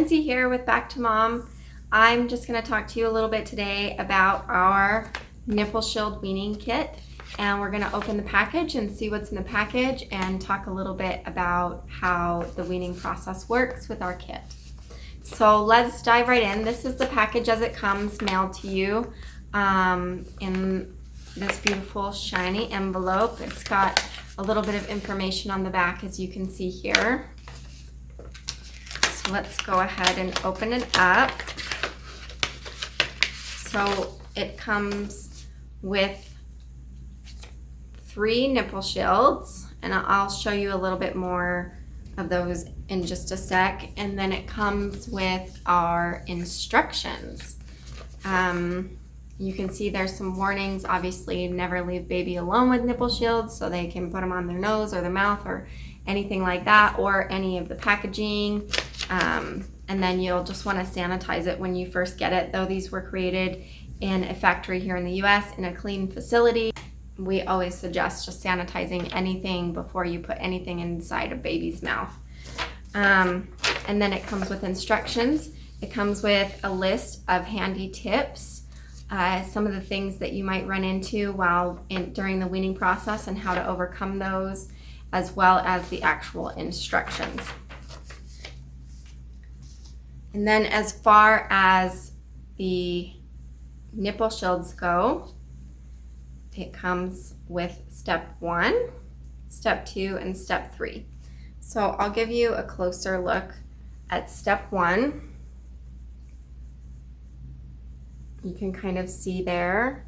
Lindsay here with Back to Mom. I'm just going to talk to you a little bit today about our Nipple Shield Weaning Kit, and we're going to open the package and see what's in the package and talk a little bit about how the weaning process works with our kit. So let's dive right in. This is the package as it comes mailed to you in this beautiful shiny envelope. It's got a little bit of information on the back, as you can see here. So let's go ahead and open it up. So it comes with 3 nipple shields, and I'll show you a little bit more of those in just a sec. And then it comes with our instructions. You can see there's some warnings. Obviously, never leave baby alone with nipple shields, so they can put them on their nose or their mouth or anything like that, or any of the packaging. And then you'll just want to sanitize it when you first get it. Though these were created in a factory here in the US in a clean facility, we always suggest just sanitizing anything before you put anything inside a baby's mouth. And then it comes with instructions. It comes with a list of handy tips, some of the things that you might run into during the weaning process and how to overcome those, as well as the actual instructions. And then as far as the nipple shields go, it comes with step 1, step 2, and step 3. So I'll give you a closer look at step 1. You can kind of see there.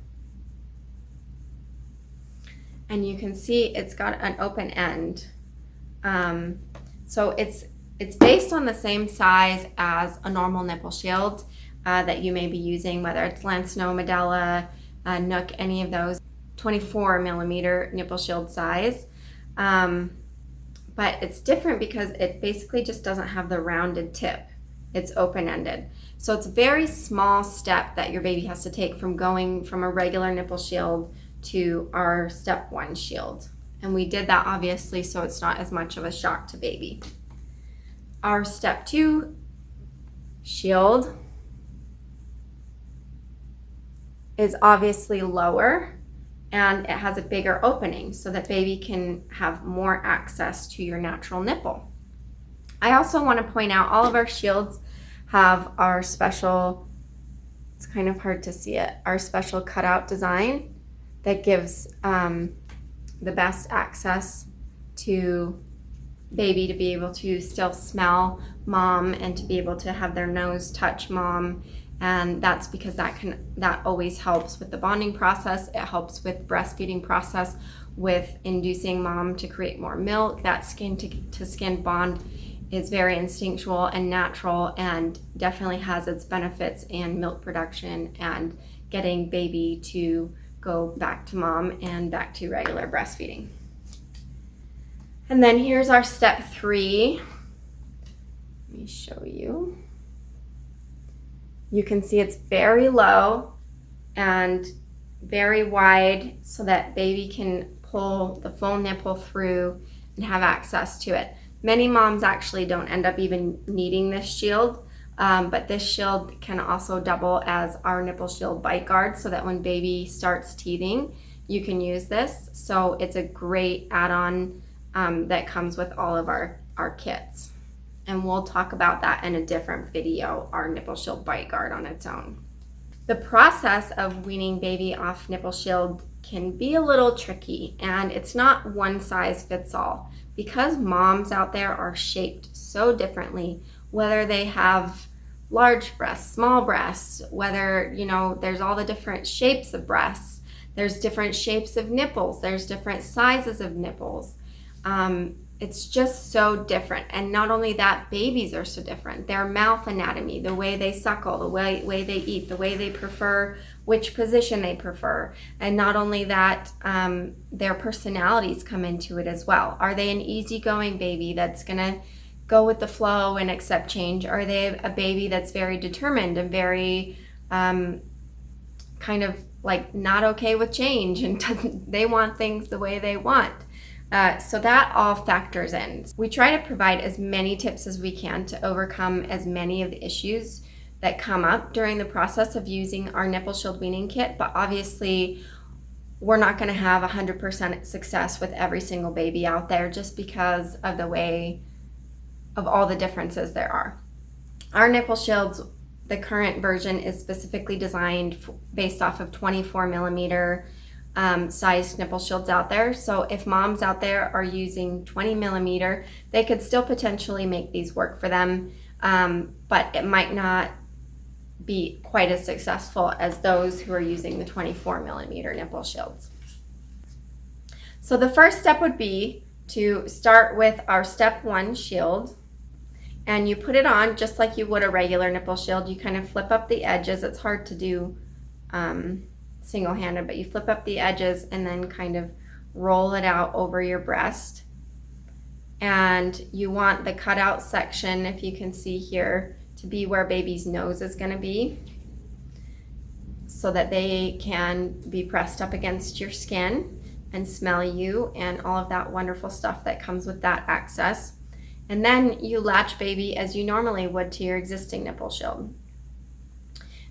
And you can see it's got an open end. So it's based on the same size as a normal nipple shield that you may be using, whether it's Lanceno, Medela, Nook, any of those 24 millimeter nipple shield size. But it's different because it basically just doesn't have the rounded tip. It's open-ended. So it's a very small step that your baby has to take from going from a regular nipple shield to our step 1 shield. And we did that obviously so it's not as much of a shock to baby. Our step 2 shield is obviously lower, and it has a bigger opening so that baby can have more access to your natural nipple. I also want to point out all of our shields have our special, it's kind of hard to see it, our special cutout design that gives the best access to baby to be able to still smell mom and to be able to have their nose touch mom. And that's because that always helps with the bonding process. It helps with breastfeeding process, with inducing mom to create more milk. That skin to skin bond is very instinctual and natural, and definitely has its benefits in milk production and getting baby to go back to mom and back to regular breastfeeding. And then here's our step 3. Let me show you. You can see it's very low and very wide so that baby can pull the full nipple through and have access to it. Many moms actually don't end up even needing this shield, but this shield can also double as our nipple shield bite guard so that when baby starts teething, you can use this. So it's a great add-on that comes with all of our kits. And we'll talk about that in a different video, our nipple shield bite guard on its own. The process of weaning baby off nipple shield can be a little tricky, and it's not one size fits all, because moms out there are shaped so differently, whether they have large breasts, small breasts, whether, there's all the different shapes of breasts, there's different shapes of nipples, there's different sizes of nipples. It's just so different. And not only that, babies are so different. Their mouth anatomy, the way they suckle, the way they eat, the way they prefer, which position they prefer. And not only that, their personalities come into it as well. Are they an easygoing baby that's gonna go with the flow and accept change? Or are they a baby that's very determined and very kind of like not okay with change and they want things the way they want? So that all factors in. We try to provide as many tips as we can to overcome as many of the issues that come up during the process of using our Nipple Shield Weaning Kit, but obviously we're not going to have 100% success with every single baby out there just because of the way of all the differences there are. Our nipple shields, the current version, is specifically designed based off of 24 millimeter sized nipple shields out there. So if moms out there are using 20 millimeter, they could still potentially make these work for them, but it might not be quite as successful as those who are using the 24 millimeter nipple shields. So the first step would be to start with our step 1 shield, and you put it on just like you would a regular nipple shield. You kind of flip up the edges. It's hard to do single-handed, but you flip up the edges and then kind of roll it out over your breast. And you want the cutout section, if you can see here, to be where baby's nose is going to be, so that they can be pressed up against your skin and smell you and all of that wonderful stuff that comes with that access. And then you latch baby as you normally would to your existing nipple shield.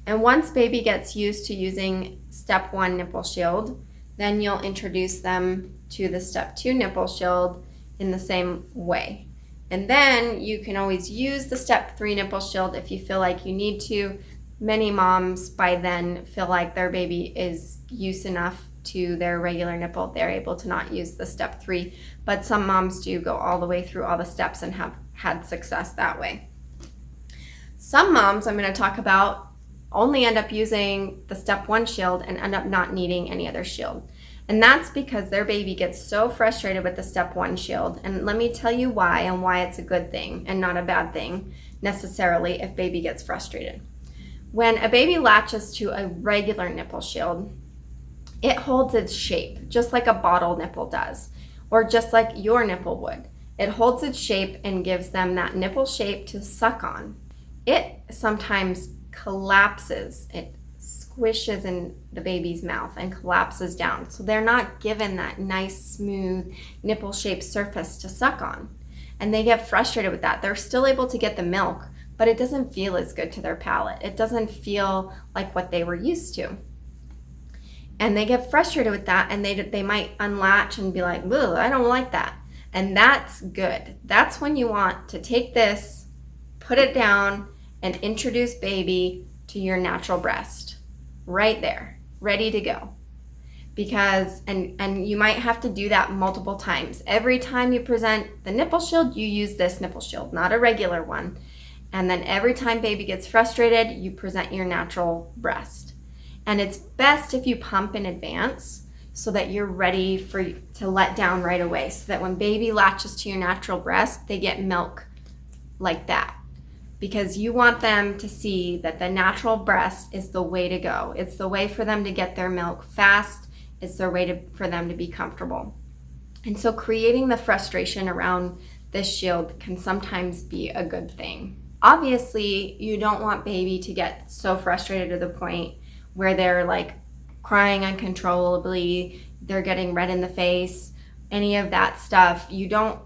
And once baby gets used to using step 1 nipple shield, then you'll introduce them to the step 2 nipple shield in the same way. And then you can always use the step 3 nipple shield if you feel like you need to. Many moms by then feel like their baby is used enough to their regular nipple, they're able to not use the step 3, but some moms do go all the way through all the steps and have had success that way. Some moms I'm going to talk about only end up using the step 1 shield and end up not needing any other shield. And that's because their baby gets so frustrated with the step 1 shield. And let me tell you why, and why it's a good thing and not a bad thing necessarily if baby gets frustrated. When a baby latches to a regular nipple shield, it holds its shape just like a bottle nipple does, or just like your nipple would. It holds its shape and gives them that nipple shape to suck on. It sometimes collapses. It squishes in the baby's mouth and collapses down. So they're not given that nice, smooth, nipple-shaped surface to suck on. And they get frustrated with that. They're still able to get the milk, but it doesn't feel as good to their palate. It doesn't feel like what they were used to. And they get frustrated with that, and they might unlatch and be like, "Ugh, I don't like that." And that's good. That's when you want to take this, put it down, and introduce baby to your natural breast. Right there, ready to go. Because, and you might have to do that multiple times. Every time you present the nipple shield, you use this nipple shield, not a regular one. And then every time baby gets frustrated, you present your natural breast. And it's best if you pump in advance so that you're ready to let down right away, so that when baby latches to your natural breast, they get milk like that. Because you want them to see that the natural breast is the way to go. It's the way for them to get their milk fast. It's the way for them to be comfortable. And so creating the frustration around this shield can sometimes be a good thing. Obviously, you don't want baby to get so frustrated to the point where they're like crying uncontrollably, they're getting red in the face, any of that stuff. You don't,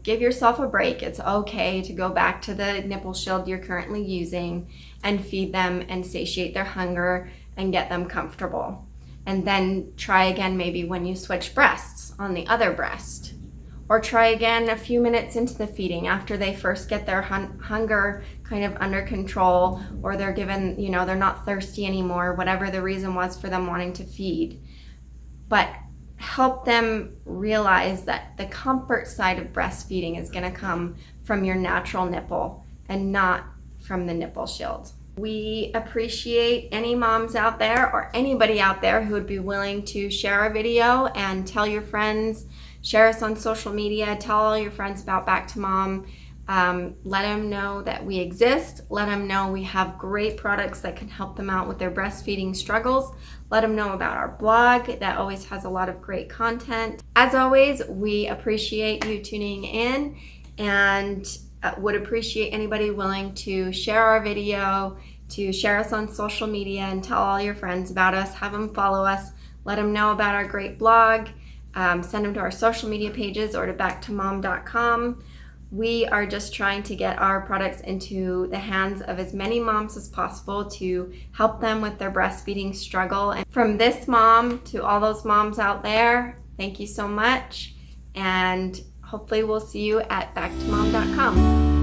give yourself a break. It's okay to go back to the nipple shield you're currently using and feed them and satiate their hunger and get them comfortable. And then try again maybe when you switch breasts on the other breast. Or try again a few minutes into the feeding after they first get their hunger kind of under control, or they're given, they're not thirsty anymore, whatever the reason was for them wanting to feed. But help them realize that the comfort side of breastfeeding is going to come from your natural nipple and not from the nipple shield. We appreciate any moms out there or anybody out there who would be willing to share our video and tell your friends, share us on social media, tell all your friends about Back to Mom. Let them know that we exist. Let them know we have great products that can help them out with their breastfeeding struggles. Let them know about our blog that always has a lot of great content. As always, we appreciate you tuning in and would appreciate anybody willing to share our video, to share us on social media and tell all your friends about us. Have them follow us. Let them know about our great blog. send them to our social media pages or to backtomom.com. We are just trying to get our products into the hands of as many moms as possible to help them with their breastfeeding struggle. And from this mom to all those moms out there, thank you so much. And hopefully we'll see you at backtomom.com.